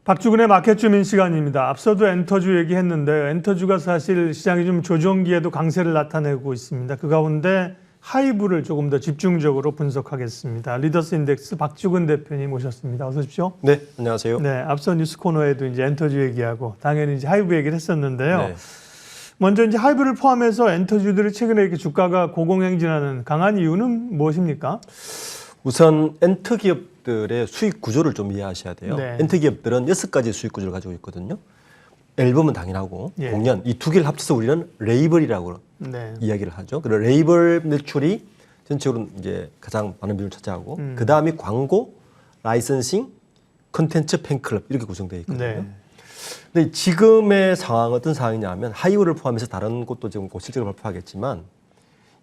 박주근의 마켓 주민 시간입니다. 앞서도 엔터주 얘기했는데 엔터주가 사실 시장이 좀 조정기에도 강세를 나타내고 있습니다. 그 가운데 하이브를 조금 더 집중적으로 분석하겠습니다. 리더스 인덱스 박주근 대표님 모셨습니다. 어서 오십시오. 네, 안녕하세요. 네, 앞서 뉴스 코너에도 이제 엔터주 얘기하고 당연히 이제 하이브 얘기를 했었는데요. 네. 먼저 이제 하이브를 포함해서 엔터주들이 최근에 이렇게 주가가 고공행진하는 강한 이유는 무엇입니까? 우선 엔터 기업들의 수익 구조를 좀 이해하셔야 돼요. 네. 엔터 기업들은 6가지 수익 구조를 가지고 있거든요. 앨범은 당연하고 예. 공연 이 두 개를 합쳐서 우리는 레이블이라고 네. 이야기를 하죠. 그리고 레이블 매출이 전체적으로 이제 가장 많은 비율을 차지하고 그 다음이 광고, 라이선싱, 컨텐츠, 팬클럽 이렇게 구성되어 있거든요. 네. 근데 지금의 상황은 어떤 상황이냐면 하이브를 포함해서 다른 곳도 지금 곧 실적을 발표하겠지만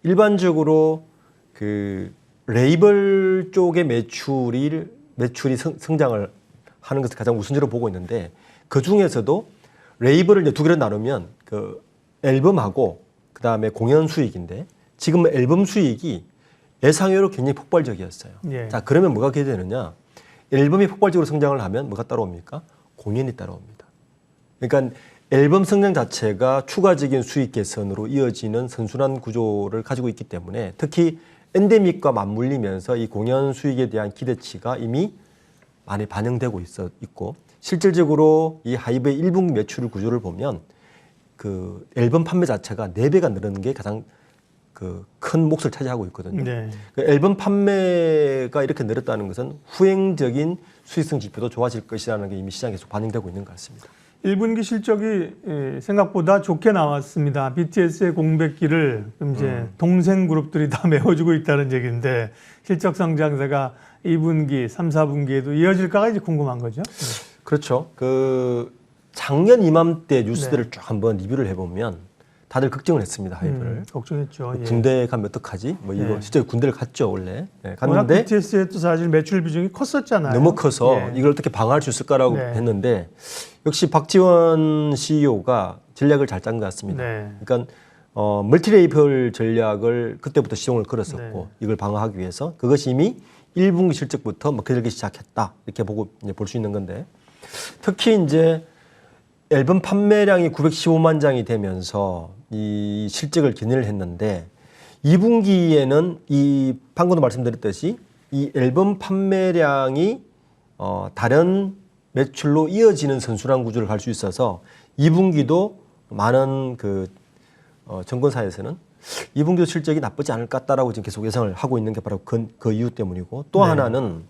일반적으로 그 레이블 쪽의 매출이 성장을 하는 것을 가장 우선적으로 보고 있는데 그 중에서도 레이블을 이제 두 개로 나누면 그 앨범하고 그 다음에 공연 수익인데 지금 앨범 수익이 예상외로 굉장히 폭발적이었어요. 예. 자, 그러면 뭐가 기대되느냐? 앨범이 폭발적으로 성장을 하면 뭐가 따라옵니까? 공연이 따라옵니다. 그러니까 앨범 성장 자체가 추가적인 수익 개선으로 이어지는 선순환 구조를 가지고 있기 때문에 특히 엔데믹과 맞물리면서 이 공연 수익에 대한 기대치가 이미 많이 반영되고 있고 실질적으로 이 하이브의 1분기 매출 구조를 보면 그 앨범 판매 자체가 4배가 늘는 게 가장 그 큰 몫을 차지하고 있거든요. 네. 그 앨범 판매가 이렇게 늘었다는 것은 후행적인 수익성 지표도 좋아질 것이라는 게 이미 시장에서 반영되고 있는 것 같습니다. 1분기 실적이 생각보다 좋게 나왔습니다. BTS의 공백기를 이제 동생 그룹들이 다 메워주고 있다는 얘기인데 실적 성장세가 2분기, 3, 4분기에도 이어질까가 이제 궁금한 거죠. 그렇죠. 그 작년 이맘때 뉴스들을 네. 쭉 한번 리뷰를 해보면 다들 걱정을 했습니다. 하이브를. 걱정했죠. 예. 군대 가면 어떡하지? 뭐 이거 예. 실제 군대를 갔죠 원래. 네, 워낙 갔는데 BTS의 또 사실 매출 비중이 컸었잖아요. 너무 커서 예. 이걸 어떻게 방어할 수 있을까라고 네. 했는데 역시 박지원 CEO가 전략을 잘 짠 것 같습니다. 네. 그러니까 멀티레이블 전략을 그때부터 시동을 걸었었고 네. 이걸 방어하기 위해서 그것이 이미 1분기 실적부터 먹혀들기 시작했다 이렇게 보고 볼 수 있는 건데 특히 이제 앨범 판매량이 915만 장이 되면서 이 실적을 견인을 했는데 2분기에는 이 방금도 말씀드렸듯이 이 앨범 판매량이 다른 매출로 이어지는 선순환 구조를 갈 수 있어서 2분기도 많은 그 정권사에서는 2분기도 실적이 나쁘지 않을 것 같다라고 지금 계속 예상을 하고 있는 게 바로 그 이유 때문이고 또 네. 하나는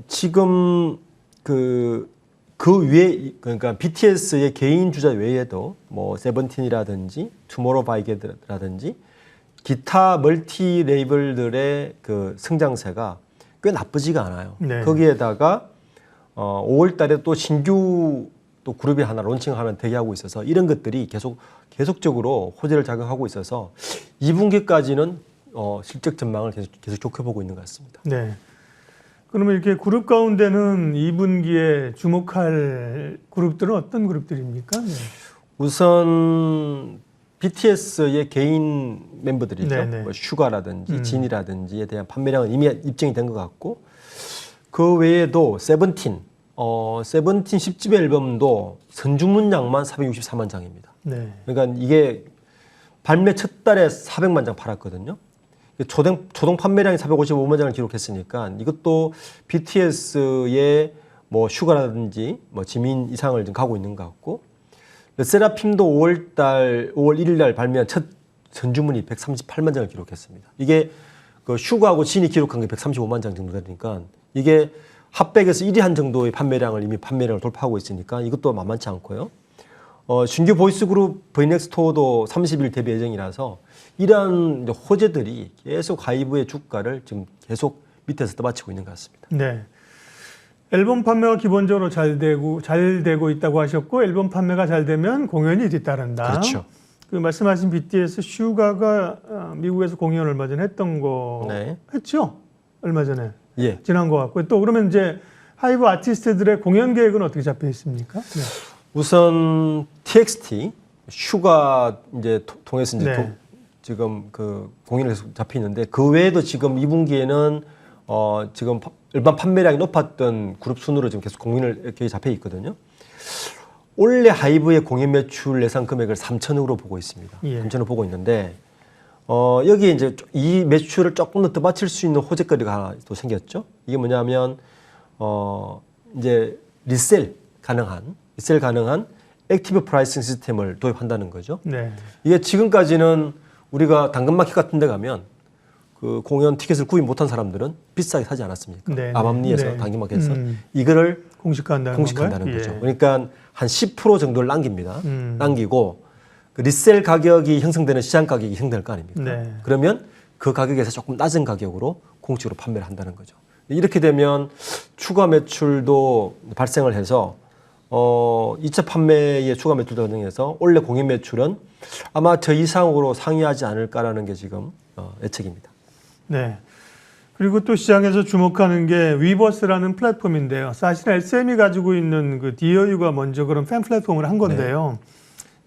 지금 그 위에 그러니까 BTS의 개인 주자 외에도 뭐 세븐틴이라든지 투모로우바이게라든지 기타 멀티 레이블들의 그 성장세가 꽤 나쁘지가 않아요. 네. 거기에다가 5월달에 또 신규 또 그룹이 하나 론칭하는 대기하고 있어서 이런 것들이 계속적으로 호재를 작용하고 있어서 2분기까지는 실적 전망을 계속 좋게 보고 있는 것 같습니다. 네. 그러면 이렇게 그룹 가운데는 2분기에 주목할 그룹들은 어떤 그룹들입니까? 네. 우선 BTS의 개인 멤버들이죠. 네네. 뭐 슈가라든지 진이라든지에 대한 판매량은 이미 입증이 된 것 같고 그 외에도 세븐틴 10집 앨범도 선중문량만 464만 장입니다. 네. 그러니까 이게 발매 첫 달에 400만 장 팔았거든요. 초동 판매량이 455만 장을 기록했으니까 이것도 BTS의 뭐 슈가라든지 뭐 지민 이상을 좀 가고 있는 것 같고 세라핌도 5월 1일 날 발매한 첫 전주문이 138만 장을 기록했습니다. 이게 그 슈가하고 진이 기록한 게 135만 장 정도 되니까 이게 핫백에서 1위 한 정도의 판매량을 돌파하고 있으니까 이것도 만만치 않고요. 신규 보이스그룹 브이넥스토어도 30일 데뷔 예정이라서 이러한 호재들이 계속 하이브의 주가를 지금 계속 밑에서 떠받치고 있는 것 같습니다. 네. 앨범 판매가 기본적으로 잘 되고 있다고 하셨고 앨범 판매가 잘 되면 공연이 뒤따른다. 그렇죠. 그 말씀하신 BTS 슈가가 미국에서 공연 얼마 전에 했던 거 네. 했죠? 얼마 전에. 예. 지난 것 같고 또 그러면 이제 하이브 아티스트들의 공연 계획은 어떻게 잡혀 있습니까? 네. 우선 TXT 슈가 이제 통해서 이제 네. 지금 그 공연을 계속 잡혀 있는데 그 외에도 지금 2분기에는 지금 일반 판매량이 높았던 그룹 순으로 지금 계속 공인을 잡혀 있거든요. 올해 하이브의 공인 매출 예상 금액을 3천억으로 보고 있습니다. 예. 3천억 보고 있는데 여기에 이제 이 매출을 조금 더 떠받칠 수 있는 호재거리가 하나 또 생겼죠. 이게 뭐냐면 이제 리셀 가능한 액티브 프라이싱 시스템을 도입한다는 거죠. 네. 이게 지금까지는 우리가 당근마켓 같은 데 가면 그 공연 티켓을 구입 못한 사람들은 비싸게 사지 않았습니까? 네, 암암리에서 네. 당근마켓에서 이거를 공식화한다는 공식한다는 건가요? 거죠. 예. 그러니까 한 10% 정도를 남깁니다. 남기고 그 리셀 가격이 형성되는 시장 가격이 형성될 거 아닙니까? 네. 그러면 그 가격에서 조금 낮은 가격으로 공식으로 판매를 한다는 거죠. 이렇게 되면 추가 매출도 발생을 해서 2차 판매의 추가 매출도 가능해서 올해 공인 매출은 아마 저 이상으로 상회하지 않을까라는 게 지금 예측입니다. 네. 그리고 또 시장에서 주목하는 게 위버스라는 플랫폼인데요. 사실 SM이 가지고 있는 그 DOU가 먼저 그런 팬 플랫폼을 한 건데요.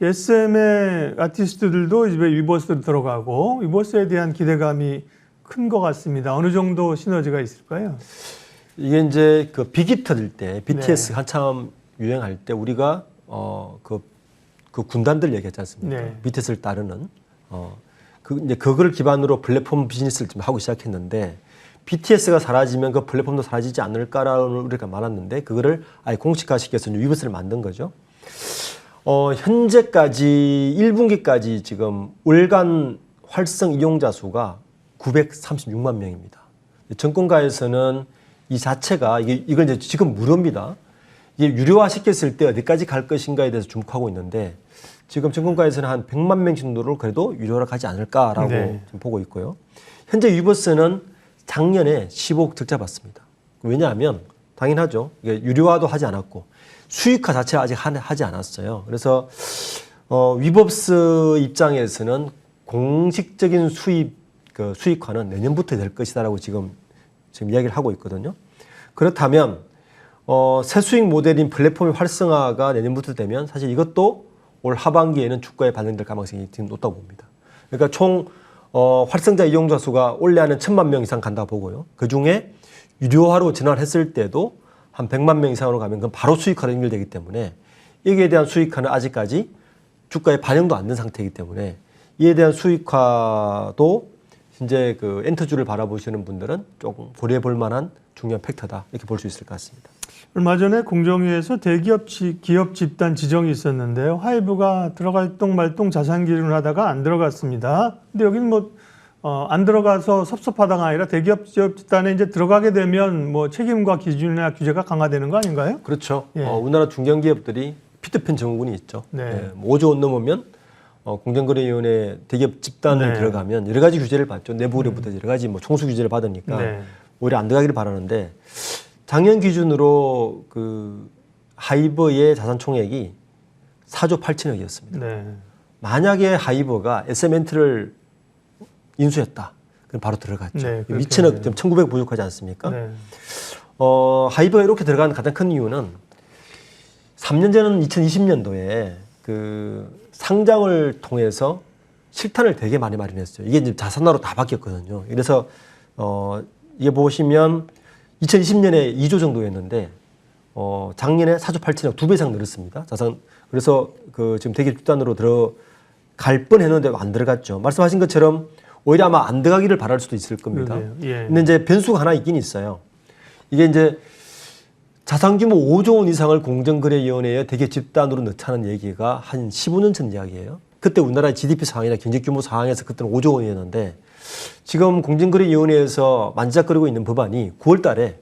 SM의 아티스트들도 이제 위버스로 들어가고 위버스에 대한 기대감이 큰 것 같습니다. 어느 정도 시너지가 있을까요? 이게 이제 그 빅히 터질 때 BTS 네. 한참 유행할 때 우리가 그 군단들 얘기했지 않습니까? 네. BTS를 따르는 이제 그걸 기반으로 플랫폼 비즈니스를 좀 하고 시작했는데 BTS가 사라지면 그 플랫폼도 사라지지 않을까라는 우리가 많았는데 그거를 아예 공식화시켜서 위버스를 만든 거죠. 현재까지 1분기까지 지금 월간 활성 이용자 수가 936만 명입니다. 정권가에서는 이 자체가 이걸 이제 지금 무료입니다. 이게 유료화 시켰을 때 어디까지 갈 것인가에 대해서 주목하고 있는데 지금 정권가에서는 한 100만 명 정도를 그래도 유료화를 가지 않을까라고 네. 지금 보고 있고요. 현재 위버스는 작년에 15억 적자 봤습니다. 왜냐하면 당연하죠. 이게 유료화도 하지 않았고 수익화 자체를 아직 하지 않았어요. 그래서 위버스 입장에서는 공식적인 수익화는 내년부터 될 것이다라고 지금 이야기를 하고 있거든요. 그렇다면 새 수익 모델인 플랫폼의 활성화가 내년부터 되면 사실 이것도 올 하반기에는 주가에 반영될 가능성이 지금 높다고 봅니다. 그러니까 총 활성자 이용자 수가 올해 안에 1,000만 명 이상 간다고 보고요. 그중에 유료화로 전환했을 때도 한 100만 명 이상으로 가면 그건 바로 수익화로 연결되기 때문에 여기에 대한 수익화는 아직까지 주가에 반영도 안 된 상태이기 때문에 이에 대한 수익화도 현재 그 엔터주를 바라보시는 분들은 조금 고려해 볼 만한 중요한 팩터다 이렇게 볼 수 있을 것 같습니다. 얼마 전에 공정위에서 대기업 기업 집단 지정이 있었는데요. 하이브가 들어갈동 말동 자산 기준을 하다가 안 들어갔습니다. 근데 여기는 뭐 안 들어가서 섭섭하다가 아니라 대기업 기업 집단에 이제 들어가게 되면 뭐 책임과 기준이나 규제가 강화되는 거 아닌가요? 그렇죠. 예. 우리나라 중견기업들이 피트팬 증후군이 있죠. 네. 예, 5조 원 넘으면 공정거래위원회 대기업 집단을 네. 들어가면 여러 가지 규제를 받죠. 내부 의료부터 여러 가지 뭐 총수 규제를 받으니까 네. 오히려 안 들어가기를 바라는데 작년 기준으로 그 하이버의 자산 총액이 4조 8천억이었습니다. 네. 만약에 하이버가 SM엔트를 인수했다. 그럼 바로 들어갔죠. 네, 그렇게 2천억, 지금 1,900 부족하지 않습니까? 네. 하이버가 이렇게 들어간 가장 큰 이유는 3년 전은 2020년도에 그 상장을 통해서 실탄을 되게 많이 마련했어요. 이게 이제 자산화로 다 바뀌었거든요. 그래서 이게 보시면 2020년에 2조 정도였는데 작년에 4조 8천억 2배 이상 늘었습니다. 자산. 그래서 그 지금 대기업 집단으로 들어갈 뻔했는데 안 들어갔죠. 말씀하신 것처럼 오히려 아마 안 들어가기를 바랄 수도 있을 겁니다. 예. 근데 이제 변수가 하나 있긴 있어요. 이게 이제 자산 규모 5조 원 이상을 공정거래위원회에 대기업 집단으로 넣자는 얘기가 한 15년 전 이야기예요. 그때 우리나라의 GDP 상황이나 경제 규모 상황에서 그때는 5조 원이었는데 지금 공정거래위원회에서 만지작거리고 있는 법안이 9월 달에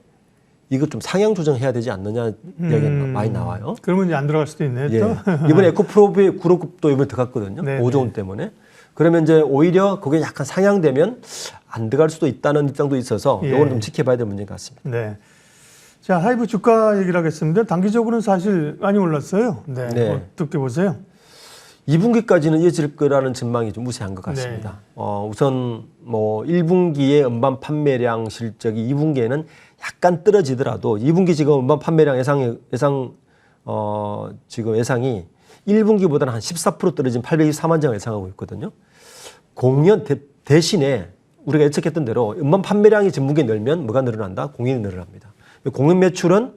이거 좀 상향 조정해야 되지 않느냐 이야기가 많이 나와요. 그러면 이제 안 들어갈 수도 있네요. 예. 또. 이번에 에코프로브의 구로급도 이번에 들어갔거든요. 네, 5조 원 때문에. 그러면 이제 오히려 그게 약간 상향되면 안 들어갈 수도 있다는 입장도 있어서 예. 이거는 좀 지켜봐야 될 문제인 것 같습니다. 네. 자, 하이브 주가 얘기를 하겠습니다. 단기적으로는 사실 많이 올랐어요. 네. 네. 어떻게 보세요? 2분기까지는 이어질 거라는 전망이 좀 우세한 것 같습니다. 우선 뭐 1분기의 음반 판매량 실적이 2분기에는 약간 떨어지더라도 2분기 지금 음반 판매량 지금 예상이 1분기보다는 한 14% 떨어진 824만 장을 예상하고 있거든요. 공연 대신에 우리가 예측했던 대로 음반 판매량이 전분기에 늘면 뭐가 늘어난다? 공인이 늘어납니다. 공인 매출은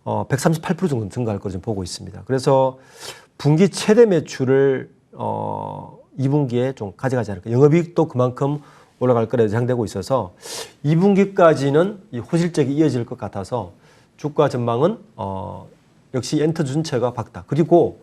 138% 정도 증가할 것으로 보고 있습니다. 그래서 분기 최대 매출을 2분기에 좀 가져가지 않을까. 영업이익도 그만큼 올라갈 거라 예상되고 있어서 2분기까지는 이 호실적이 이어질 것 같아서 주가 전망은 역시 엔터 전체가 밝다. 그리고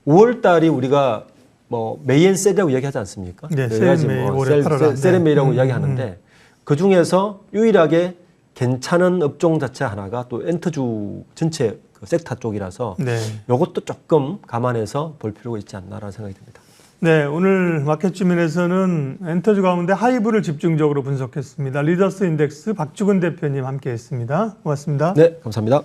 5월 달이 우리가 뭐 메이앤셀이라고 이야기하지 않습니까? 네, 여러 가지 셀메이, 올해 8월. 셀메이라고 이야기하는데 그 중에서 유일하게 괜찮은 업종 자체 하나가 또 엔터주 전체 그 섹터 쪽이라서 네. 이것도 조금 감안해서 볼 필요가 있지 않나라는 생각이 듭니다. 네, 오늘 마켓 주민에서는 엔터주 가운데 하이브를 집중적으로 분석했습니다. 리더스 인덱스 박주근 대표님 함께했습니다. 고맙습니다. 네, 감사합니다.